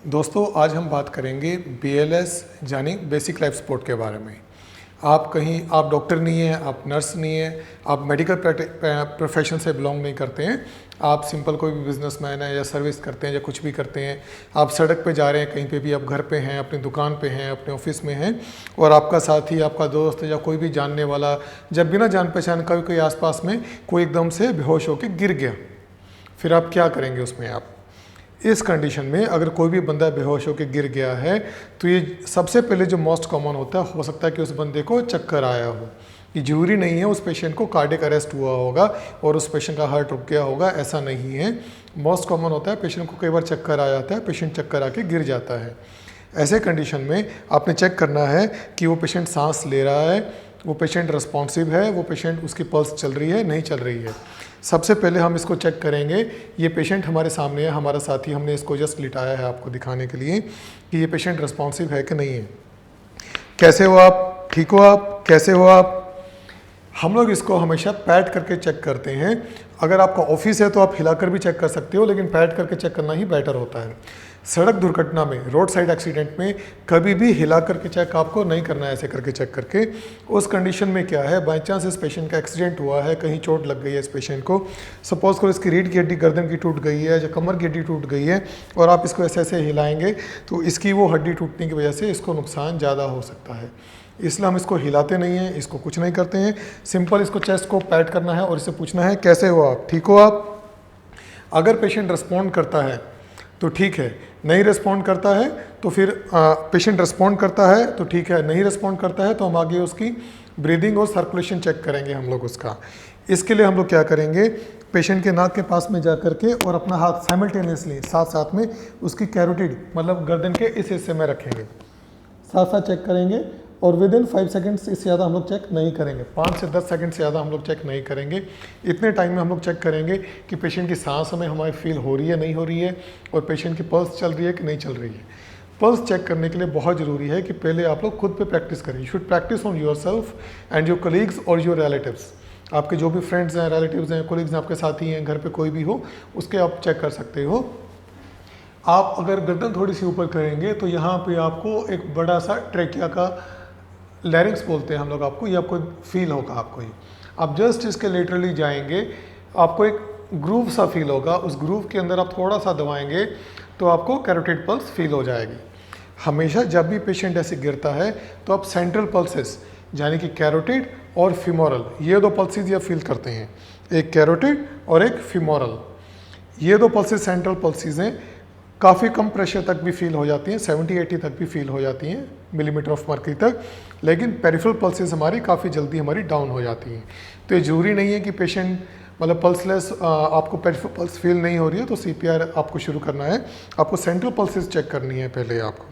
दोस्तों आज हम बात करेंगे BLS यानी बेसिक लाइफ सपोर्ट के बारे में। आप डॉक्टर नहीं हैं, आप नर्स नहीं हैं, आप मेडिकल प्रोफेशन से बिलोंग नहीं करते हैं, आप सिंपल कोई भी बिजनेसमैन है या सर्विस करते हैं या कुछ भी करते हैं, आप सड़क पे जा रहे हैं, कहीं पे भी आप घर पे हैं, अपनी दुकान पे हैं, अपने ऑफिस में हैं और आपका साथी, आपका दोस्त या कोई भी जानने वाला जब बिना जान पहचान का कोई आसपास में कोई एकदम से बेहोश होकर गिर गया, फिर आप क्या करेंगे उसमें। आप इस कंडीशन में अगर कोई भी बंदा बेहोश होकर गिर गया है तो ये सबसे पहले जो मोस्ट कॉमन होता है, हो सकता है कि उस बंदे को चक्कर आया हो। ये जरूरी नहीं है उस पेशेंट को कार्डियक अरेस्ट हुआ होगा और उस पेशेंट का हार्ट रुक गया होगा, ऐसा नहीं है। मोस्ट कॉमन होता है पेशेंट को कई बार चक्कर आ जाता है, पेशेंट चक्कर आके गिर जाता है। ऐसे कंडीशन में आपने चेक करना है कि वो पेशेंट सांस ले रहा है, वो पेशेंट रिस्पॉन्सिव है, वो पेशेंट उसकी पल्स चल रही है नहीं चल रही है। सबसे पहले हम इसको चेक करेंगे। ये पेशेंट हमारे सामने है, हमारा साथी, हमने इसको जस्ट लिटाया है आपको दिखाने के लिए कि ये पेशेंट रिस्पॉन्सिव है कि नहीं है। कैसे हो आप? ठीक हो आप? कैसे हो आप? हम लोग इसको हमेशा पैट करके चेक करते हैं। अगर आपका ऑफिस है तो आप हिलाकर भी चेक कर सकते हो, लेकिन पैट करके चेक करना ही बेटर होता है। सड़क दुर्घटना में, रोड साइड एक्सीडेंट में कभी भी हिला करके चेक आपको नहीं करना है, ऐसे करके चेक करके। उस कंडीशन में क्या है, बाई चांस इस पेशेंट का एक्सीडेंट हुआ है, कहीं चोट लग गई है इस पेशेंट को, सपोज करो इसकी रीढ़ की हड्डी गर्दन की टूट गई है या कमर की हड्डी टूट गई है और आप इसको ऐसे ऐसे हिलाएंगे तो इसकी वो हड्डी टूटने की वजह से इसको नुकसान ज़्यादा हो सकता है। इसलिए हम इसको हिलाते नहीं हैं, इसको कुछ नहीं करते हैं। सिंपल इसको चेस्ट को पैट करना है और इससे पूछना है कैसे हो आप? ठीक हो आप? अगर पेशेंट रिस्पॉन्ड करता है तो ठीक है, नहीं रिस्पॉन्ड करता है तो फिर पेशेंट रिस्पॉन्ड करता है तो ठीक है, नहीं रिस्पॉन्ड करता है तो हम आगे उसकी ब्रीदिंग और सर्कुलेशन चेक करेंगे हम लोग उसका। इसके लिए हम लोग क्या करेंगे, पेशेंट के नाक के पास में जा करके और अपना हाथ साइमल्टेनियसली साथ साथ में उसकी कैरोटिड मतलब गर्दन के इस हिस्से में रखेंगे, साथ साथ चेक करेंगे और विद इन 5 सेकंड्स इससे ज़्यादा हम लोग चेक नहीं करेंगे। 5 से 10 सेकंड से ज़्यादा हम लोग चेक नहीं करेंगे। इतने टाइम में हम लोग चेक करेंगे कि पेशेंट की सांस हमें हमारी फील हो रही है नहीं हो रही है और पेशेंट की पल्स चल रही है कि नहीं चल रही है। पल्स चेक करने के लिए बहुत ज़रूरी है कि पहले आप लोग खुद पे प्रैक्टिस करें। You should practice on your self and your colleagues और योर रिलेटिव्स। आपके जो भी फ्रेंड्स हैं, रिलेटिव्स हैं, कोलीग्स हैं, आपके साथी हैं, घर पे कोई भी हो, उसके आप चेक कर सकते हो। आप अगर गर्दन थोड़ी सी ऊपर करेंगे तो यहाँ पे आपको एक बड़ा सा ट्रेकिया का लैरिंग्स बोलते हैं हम लोग, आपको ये आपको फील होगा। आपको ये आप जस्ट इसके लेटरली जाएंगे, आपको एक ग्रूव सा फील होगा, उस ग्रूव के अंदर आप थोड़ा सा दबाएंगे तो आपको कैरोटिड पल्स फील हो जाएगी। हमेशा जब भी पेशेंट ऐसे गिरता है तो आप सेंट्रल पल्सेस यानी कि कैरोटिड और फीमोरल, ये दो पल्सेस ये फील करते हैं, एक कैरोटिड और एक फीमोरल। ये दो पल्सेस सेंट्रल पल्सेस हैं, काफ़ी कम प्रेशर तक भी फील हो जाती हैं, 70-80 तक भी फील हो जाती हैं मिलीमीटर ऑफ मर्करी तक, लेकिन पेरिफेरल पल्सेस हमारी काफ़ी जल्दी हमारी डाउन हो जाती हैं। तो ये ज़रूरी नहीं है कि पेशेंट मतलब पल्सलेस आपको पेरिफेरल पल्स फील नहीं हो रही है तो CPR आपको शुरू करना है। आपको सेंट्रल पल्सेस चेक करनी है पहले आपको।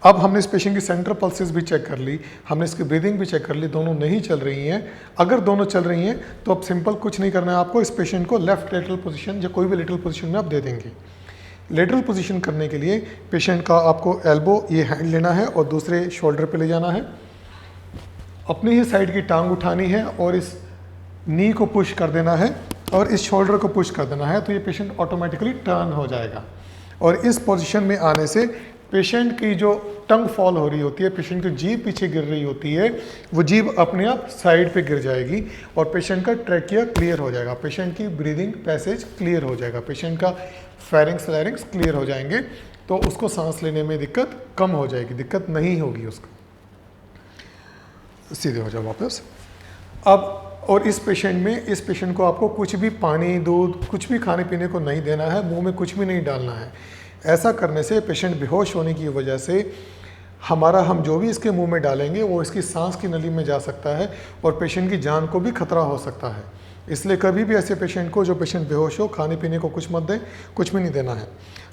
अब हमने इस पेशेंट की सेंट्रल पल्सेस भी चेक कर ली, हमने इसकी ब्रीदिंग भी चेक कर ली, दोनों नहीं चल रही हैं। अगर दोनों चल रही हैं तो अब सिंपल कुछ नहीं करना है आपको, इस पेशेंट को लेफ्ट लेटरल पोजीशन या कोई भी लेटरल पोजीशन में आप दे देंगे। लेटरल पोजीशन करने के लिए पेशेंट का आपको एल्बो ये हैंड लेना है और दूसरे शोल्डर पे ले जाना है, अपनी ही साइड की टांग उठानी है और इस नी को पुश कर देना है और इस शोल्डर को पुश कर देना है, तो ये पेशेंट ऑटोमेटिकली टर्न हो जाएगा। और इस पोजीशन में आने से पेशेंट की जो टंग फॉल हो रही होती है, पेशेंट की जीभ पीछे गिर रही होती है, वो जीभ अपने आप साइड पे गिर जाएगी और पेशेंट का ट्रैकिया क्लियर हो जाएगा, पेशेंट की ब्रीदिंग पैसेज क्लियर हो जाएगा, पेशेंट का फेरिंग्स लैरिंग्स क्लियर हो जाएंगे, तो उसको सांस लेने में दिक्कत कम हो जाएगी, दिक्कत नहीं होगी उसको। सीधे हो जाओ वापस। अब और इस पेशेंट को आपको कुछ भी पानी, दूध, कुछ भी खाने पीने को नहीं देना है, मुंह में कुछ भी नहीं डालना है। ऐसा करने से पेशेंट बेहोश होने की वजह से हम जो भी इसके मुंह में डालेंगे वो इसकी सांस की नली में जा सकता है और पेशेंट की जान को भी खतरा हो सकता है। इसलिए कभी भी ऐसे पेशेंट को, जो पेशेंट बेहोश हो, खाने पीने को कुछ मत दें, कुछ भी नहीं देना है।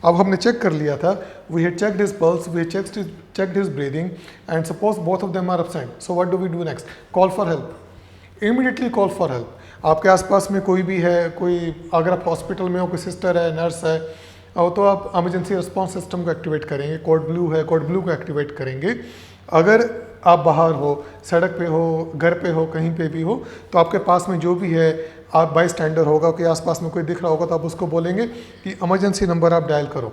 अब हमने चेक कर लिया था, we had checked his pulse, we checked his breathing and suppose both of them are absent, so what do we do next? Call for help, immediately call for help. आपके आसपास में कोई भी है, कोई अगर आप हॉस्पिटल में हो, कोई सिस्टर है, नर्स है, तो आप इमरजेंसी रिस्पांस सिस्टम को एक्टिवेट करेंगे, कोड ब्लू है, कोड ब्लू को एक्टिवेट करेंगे। अगर आप बाहर हो, सड़क पे हो, घर पे हो, कहीं पे भी हो, तो आपके पास में जो भी है, आप बाई स्टैंडर होगा कि आसपास में कोई दिख रहा होगा तो आप उसको बोलेंगे कि इमरजेंसी नंबर आप डायल करो।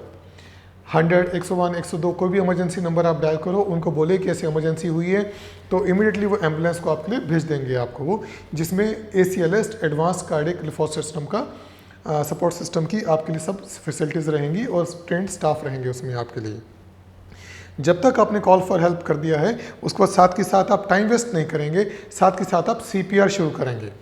100, 101, 102 कोई भी इमरजेंसी नंबर आप डायल करो, उनको बोले कि ऐसी इमरजेंसी हुई है, तो इमीडिएटली वो एम्बुलेंस को आपके लिए भेज देंगे आपको वो, जिसमें ACLS एडवांस कार्डियक लिम्फोस सिस्टम का सपोर्ट सिस्टम की आपके लिए सब फैसिलिटीज़ रहेंगी और ट्रेंड स्टाफ रहेंगे उसमें आपके लिए। जब तक आपने कॉल फॉर हेल्प कर दिया है, उसके बाद साथ के साथ आप टाइम वेस्ट नहीं करेंगे, साथ के साथ आप CPR शुरू करेंगे।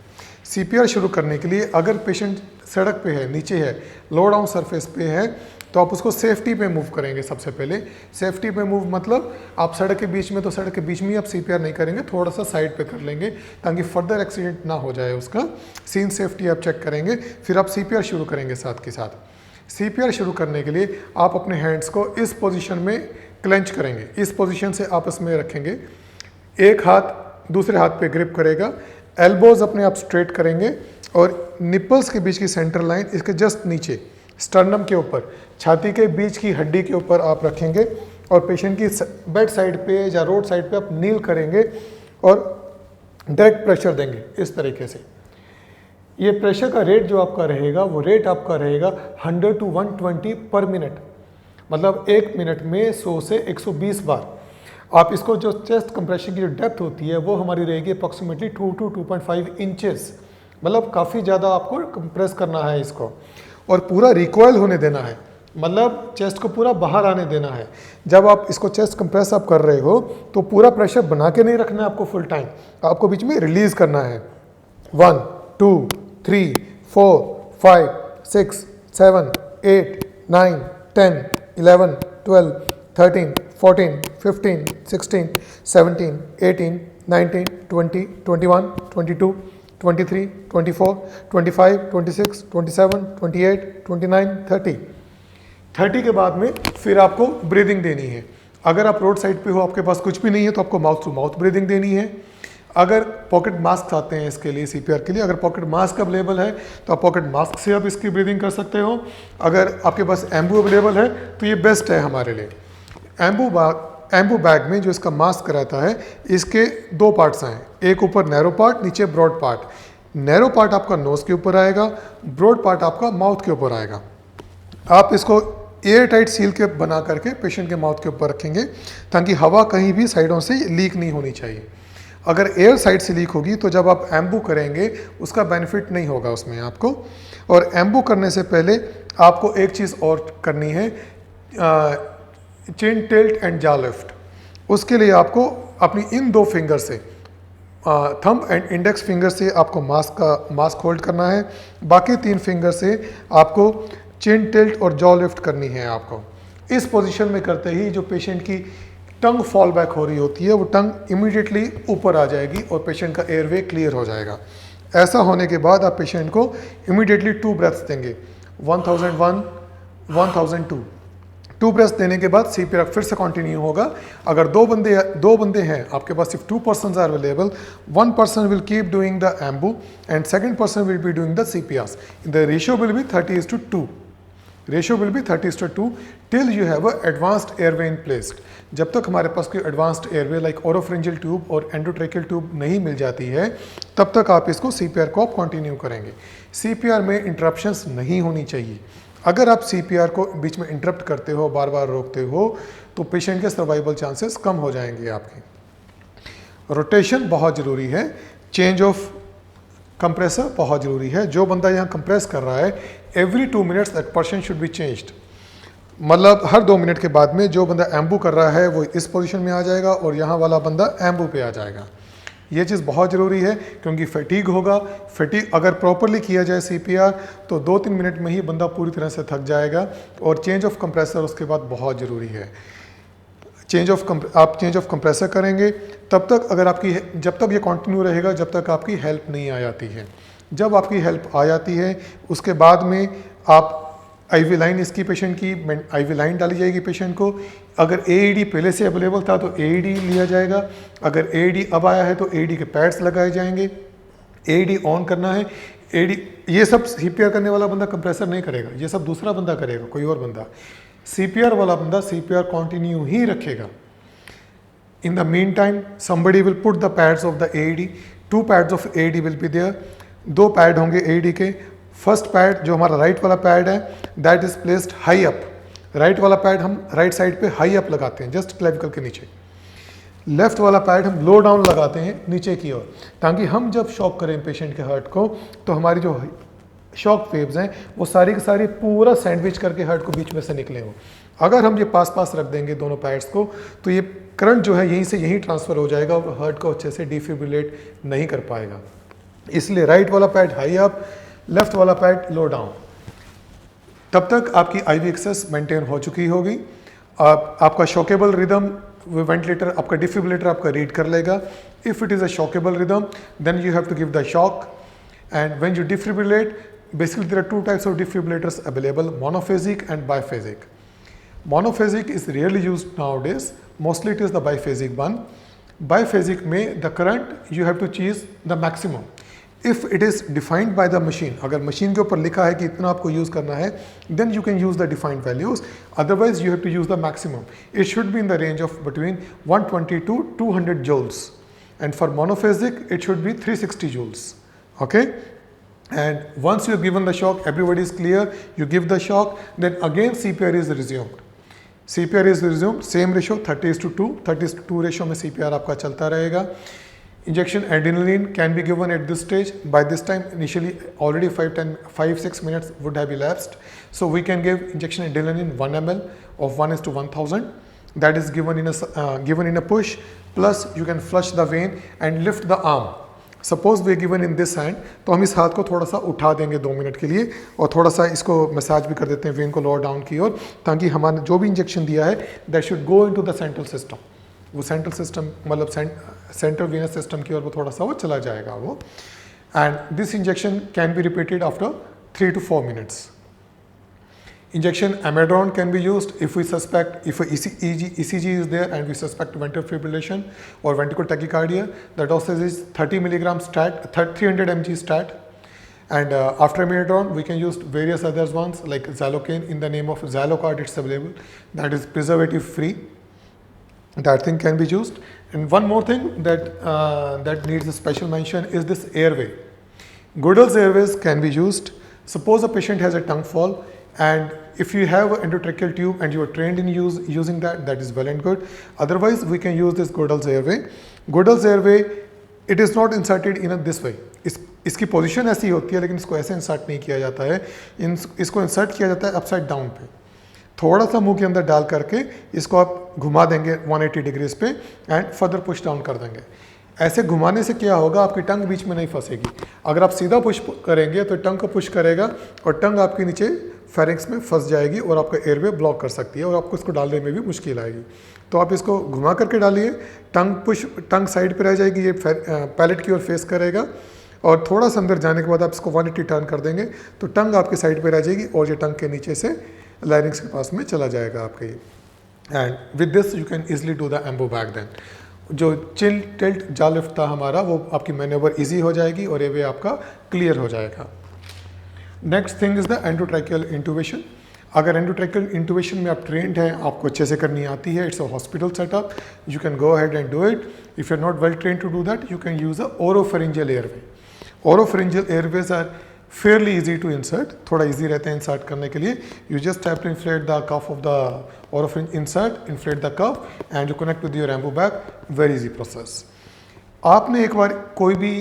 CPR शुरू करने के लिए अगर पेशेंट सड़क पे है, नीचे है, लो डाउन सरफेस पे है, तो आप उसको सेफ्टी पे मूव करेंगे। सबसे पहले सेफ्टी पे मूव मतलब आप सड़क के बीच में, तो सड़क के बीच में ही आप CPR नहीं करेंगे, थोड़ा सा साइड पे कर लेंगे ताकि फर्दर एक्सीडेंट ना हो जाए उसका। सीन सेफ्टी आप चेक करेंगे, फिर आप CPR शुरू करेंगे साथ के साथ। CPR शुरू करने के लिए आप अपने हैंड्स को इस पोजीशन में क्लेंच करेंगे, इस पोजीशन से आपस में रखेंगे, एक हाथ दूसरे हाथ पे ग्रिप करेगा, एल्बोज अपने आप स्ट्रेट करेंगे और निपल्स के बीच की सेंटर लाइन इसके जस्ट नीचे स्टर्नम के ऊपर, छाती के बीच की हड्डी के ऊपर आप रखेंगे और पेशेंट की बेड साइड पे या रोड साइड पे आप नील करेंगे और डायरेक्ट प्रेशर देंगे इस तरीके से। ये प्रेशर का रेट जो आपका रहेगा, वो रेट आपका रहेगा 100 to 120 पर मिनट, मतलब 1 मिनट में 100 से 120 बार। आप इसको जो चेस्ट कंप्रेशन की जो डेप्थ होती है वो हमारी रहेगी अप्रॉक्सीमेटली 2 to 2.5 इंचेस, मतलब काफ़ी ज़्यादा आपको कंप्रेस करना है इसको और पूरा रिकॉइल होने देना है, मतलब चेस्ट को पूरा बाहर आने देना है। जब आप इसको चेस्ट कंप्रेस आप कर रहे हो तो पूरा प्रेशर बना के नहीं रखना है आपको फुल टाइम, आपको बीच में रिलीज करना है। 1 2 3 4 5 6 7 8 9 10 11 12 13 14 15 16 17 18 19 20 21 22 23 24 25 26 27 28 29 30 30 के बाद में फिर आपको ब्रीदिंग देनी है। अगर आप रोड साइड पे हो, आपके पास कुछ भी नहीं है, तो आपको माउथ टू माउथ ब्रीदिंग देनी है। अगर पॉकेट मास्क आते हैं इसके लिए, CPR के लिए, अगर पॉकेट मास्क अवेलेबल है तो आप पॉकेट मास्क से आप इसकी ब्रीदिंग कर सकते हो। अगर आपके पास एम्बू अवेलेबल है तो ये बेस्ट है हमारे लिए। एम्बू बैग में जो इसका मास्क रहता है, इसके 2 पार्ट्स हैं, एक ऊपर नैरो पार्ट, नीचे ब्रॉड पार्ट। नैरो पार्ट आपका नोज के ऊपर आएगा, ब्रॉड पार्ट आपका माउथ के ऊपर आएगा। आप इसको एयर टाइट सील के बना करके पेशेंट के माउथ के ऊपर रखेंगे ताकि हवा कहीं भी साइडों से लीक नहीं होनी चाहिए। अगर एयर साइड से लीक होगी तो जब आप एम्बू करेंगे उसका बेनिफिट नहीं होगा उसमें आपको। और एम्बू करने से पहले आपको एक चीज़ और करनी है, चिन टिल्ट एंड जॉ लिफ्ट। उसके लिए आपको अपनी इन 2 फिंगर से, थंब एंड इंडेक्स फिंगर से आपको मास्क होल्ड करना है, बाकी 3 फिंगर से आपको चिन टिल्ट और जॉ लिफ्ट करनी है आपको। इस पोजीशन में करते ही जो पेशेंट की टंग फॉल बैक हो रही होती है, वो टंग इमीडिएटली ऊपर आ जाएगी और पेशेंट का एयरवे क्लियर हो जाएगा। ऐसा होने के बाद आप पेशेंट को इमीडिएटली 2 ब्रेथ्स देंगे, 1001 1002। 2 ब्रेथ्स देने के बाद CPR फिर से कंटिन्यू होगा। अगर दो बंदे हैं, आपके पास सिर्फ 2 persons are available, 1 person will keep doing the ambu and 2nd person will be doing the CPRs. The ratio will be 30:2. Ratio will be 30:2 till you have a advanced airway in place. जब तक हमारे पास कोई advanced airway like ओरोफ्रिंजियल tube और endotracheal tube नहीं मिल जाती है, तब तक आप इसको CPR को आप कंटिन्यू करेंगे। CPR में इंटरप्शंस नहीं होनी चाहिए। अगर आप CPR को बीच में इंटरप्ट करते हो, बार बार रोकते हो, तो पेशेंट के सर्वाइवल चांसेस कम हो जाएंगे आपके। रोटेशन बहुत ज़रूरी है, चेंज ऑफ कंप्रेसर बहुत ज़रूरी है। जो बंदा यहाँ कंप्रेस कर रहा है, every 2 minutes that person should be changed, मतलब हर 2 मिनट के बाद में जो बंदा एम्बू कर रहा है वो इस पोजीशन में आ जाएगा और यहाँ वाला बंदा एम्बू पे आ जाएगा। ये चीज़ बहुत ज़रूरी है क्योंकि फटीग होगा। फटीग अगर प्रॉपरली किया जाए CPR तो 2-3 मिनट में ही बंदा पूरी तरह से थक जाएगा। और चेंज ऑफ कंप्रेसर उसके बाद बहुत ज़रूरी है। आप चेंज ऑफ कंप्रेसर करेंगे तब तक, अगर आपकी जब तक ये कंटिन्यू रहेगा जब तक आपकी हेल्प नहीं आ जाती है। जब आपकी हेल्प आ जाती है उसके बाद में आप IV लाइन, इसकी पेशेंट की IV लाइन डाली जाएगी पेशेंट को। अगर AED पहले से अवेलेबल था तो AED लिया जाएगा। अगर AED अब आया है तो AED के पैड्स लगाए जाएंगे। AED ऑन करना है। AED, ये सब CPR करने वाला बंदा कंप्रेसर नहीं करेगा, ये सब दूसरा बंदा करेगा, कोई और बंदा। CPR वाला बंदा CPR कंटिन्यू ही रखेगा। In the mean time somebody will put the pads of the AED. 2 pads of AED will be there. 2 pad होंगे AED के। फर्स्ट पैड जो हमारा राइट वाला पैड है, that is placed high up, right वाला pad हम right side पे high up लगाते हैं जस्ट क्लेविकल के नीचे, लेफ्ट वाला पैड हम लो डाउन लगाते हैं नीचे की ओर, ताकि हम जब शॉक करें पेशेंट के हार्ट को तो हमारी जो शॉक वेव्स हैं वो सारी की सारी पूरा सैंडविच करके हार्ट को बीच में से निकले हो। अगर हम ये पास पास रख देंगे दोनों पैड्स को तो ये करंट जो है यहीं से यहीं ट्रांसफ़र हो जाएगा और हार्ट को अच्छे से डिफिब्रिलेट नहीं कर पाएगा। इसलिए राइट वाला पैड हाई अप, लेफ्ट वाला पैड लो डाउन। तब तक आपकी आईवी एक्सेस मेंटेन हो चुकी होगी। आपका शॉकेबल रिदम वेंटिलेटर, आपका डिफिब्रिलेटर आपका रीड कर लेगा। If it is a shockable rhythm then you have to give the shock, and when you defibrillate, basically there are two types of defibrillators available, monophasic and biphasic. Monophasic is rarely used nowadays, mostly it is the biphasic one. Biphasic में the current you have to choose the maximum. If it is defined by the machine, अगर machine के ऊपर लिखा है कि इतना आपको use करना है, then you can use the defined values, otherwise you have to use the maximum. It should be in the range of between 120 to 200 joules, and for monophasic it should be 360 joules. Okay, and once you have given the shock, everybody is clear, you give the shock, then again CPR is resumed. CPR is resumed, same ratio 30:2, 30:2 ratio में CPR आपका चलता रहेगा. Injection adrenaline can be given at this stage. By this time initially already 5-6 minutes would have elapsed, so we can give injection adrenaline 1 ml of 1:1000. That is given in a push, plus you can flush the vein and lift the arm. Suppose way given in this hand, तो हम इस हाथ को थोड़ा सा उठा देंगे 2 minute के लिए और थोड़ा सा इसको मसाज भी कर देते हैं वेन को लोअर डाउन की ओर, ताकि हमारे जो भी इंजेक्शन दिया है that should go into the central system. वो सेंट्रल सिस्टम मतलब सेंट्रल वेनस सिस्टम की ओर वो थोड़ा सा वो चला जाएगा वो। And this injection can be repeated after 3 to 4 minutes. Injection amiodarone can be used if we suspect, if a ECG is there and we suspect ventricular fibrillation or ventricular tachycardia. The dosage is 30 mg stat, 300 mg stat. And after amiodarone, we can use various other ones like Xalocaine. In the name of Xalocard, it's available. That is preservative free. That thing can be used. And one more thing that needs a special mention is this airway. Goodell's airways can be used. Suppose a patient has a tongue fall, and if you have an endotracheal tube and you are trained in using that is well and good. Otherwise we can use this Goodell's airway. Goodell's airway, it is not inserted in this way. इसकी position ऐसी होती है, लेकिन इसको ऐसे insert नहीं किया जाता है। इसको इंसर्ट किया जाता है अपसाइड डाउन पे, थोड़ा सा मुंह के अंदर डाल करके इसको आप घुमा देंगे 180 डिग्रीज पे एंड फर्दर पुश डाउन कर देंगे। ऐसे घुमाने से क्या होगा, आपकी टंग बीच में नहीं फंसेगी। अगर आप सीधा पुश करेंगे तो टंग को पुश करेगा और टंग आपके नीचे फेरिंक्स में फंस जाएगी और आपका एयरवे ब्लॉक कर सकती है और आपको इसको डालने में भी मुश्किल आएगी। तो आप इसको घुमा करके डालिए, टंग साइड पे रह जाएगी, ये पैलेट की ओर फेस करेगा और थोड़ा सा अंदर जाने के बाद आप इसको 180 टर्न कर देंगे तो टंग आपकी साइड पे रह जाएगी और ये टंग के नीचे से लाइनिंग्स के पास में चला जाएगा आपके। And with this you can easily do the Ambu bag. Then जो चिल टिल्ट जा लिफ्ट था हमारा, वो आपकी मैन्यूवर ईजी हो जाएगी और ये वे आपका क्लियर हो जाएगा। Next thing is the endotracheal intubation. अगर एंडोट्रैकियल इंटूबेशन में आप ट्रेंड हैं, आपको अच्छे से करनी आती है, it's a hospital setup, you can go ahead and do it. If you are not well train to do that, you can use a oropharyngeal airway. Oropharyngeal airways are fairly easy to insert, थोड़ा easy रहते हैं insert करने के लिए। You just have to inflate the cuff of the oropharyngeal insert, inflate the cuff and you connect with your ambu bag, very easy process। आपने एक बार कोई भी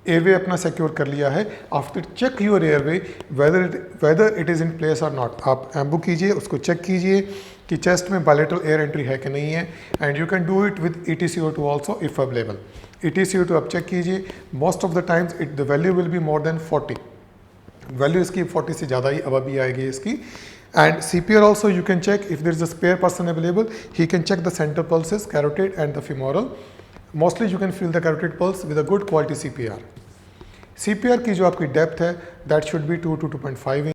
एयरवे अपना सिक्योर कर लिया है, after check your airway whether it is in place or not. आप Ambu कीजिए, उसको चेक कीजिए कि चेस्ट में बायलेटरल एयर एंट्री है कि नहीं है, and you can do it with EtCO2 also if available. EtCO2 आप चेक कीजिए, most of the times the value will be more than 40, value इसकी 40 से ज़्यादा ही अब भी आएगी इसकी। And CPR also you can check if there is a spare person available, he can check the centre pulses, carotid and the femoral। Mostly you can feel the carotid pulse with a good quality CPR। CPR की जो आपकी depth है that should be 2 to 2.5 inch.